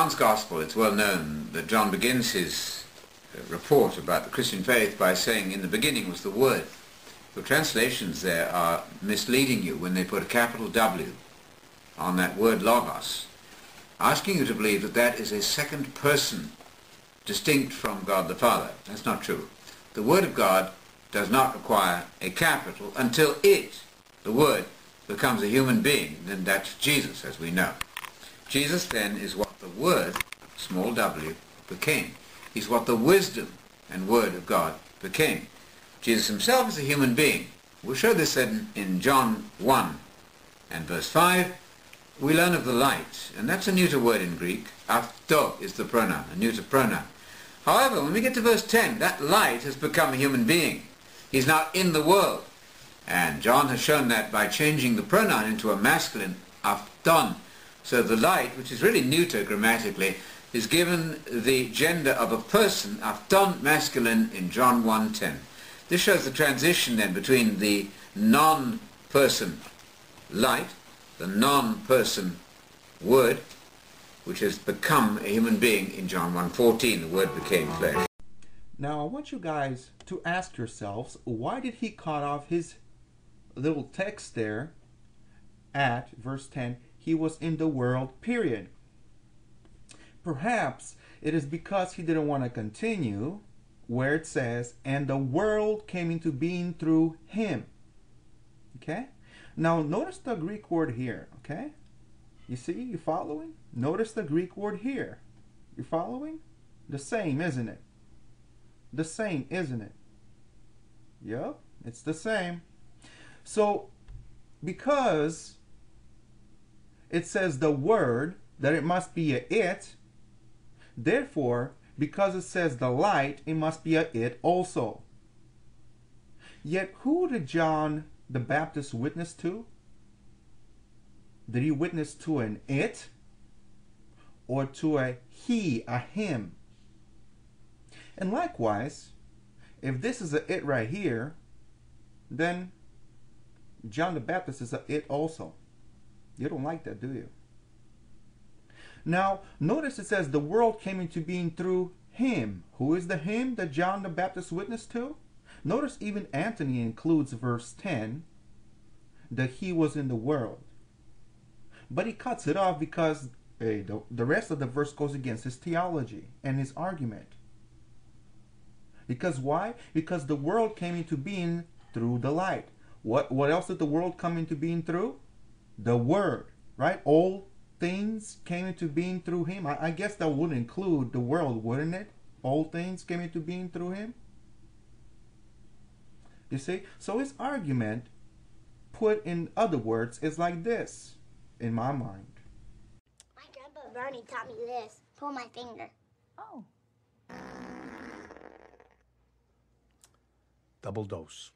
John's Gospel, it's well known that John begins his report about the Christian faith by saying, in the beginning was the Word. The translations there are misleading you when they put a capital W on that word logos, asking you to believe that that is a second person distinct from God the Father. That's not true. The Word of God does not require a capital until it, the Word, becomes a human being. Then that's Jesus, as we know. Jesus then is what the Word, small w, became. He's what the wisdom and Word of God became. Jesus himself is a human being. We'll show this in John 1 and verse 5. We learn of the light, and that's a neuter word in Greek. Avto is the pronoun, a neuter pronoun. However, when we get to verse 10, that light has become a human being. He's now in the world. And John has shown that by changing the pronoun into a masculine, avton. So the light, which is really neuter grammatically, is given the gender of a person, avton masculine, in John 1:10. This shows the transition then between the non-person light, the non-person Word, which has become a human being in John 1:14. The Word became flesh. Now I want you guys to ask yourselves, why did he cut off his little text there at verse 10? He was in the world, period. Perhaps it is because he didn't want to continue where it says, and the world came into being through him. Okay? Now notice the Greek word here, okay? You see, you following? Notice the Greek word here. You following? The same, isn't it? The same, isn't it? Yep, it's the same. So, because it says the Word, that it must be a it, therefore, because it says the light, it must be a it also. Yet, who did John the Baptist witness to? Did he witness to an it or to a he, a him? And likewise, if this is a it right here, then John the Baptist is a it also. You don't like that, do you? Now, notice it says the world came into being through him. Who is the him that John the Baptist witnessed to? Notice even Anthony includes verse 10, that he was in the world. But he cuts it off because the rest of the verse goes against his theology and his argument. Because why? Because the world came into being through the light. What else did the world come into being through? The Word, right? All things came into being through him. I guess that would include the world, wouldn't it? All things came into being through him. You see? So his argument, put in other words, is like this, in my mind. My grandpa Bernie taught me this. Pull my finger. Oh. Double dose.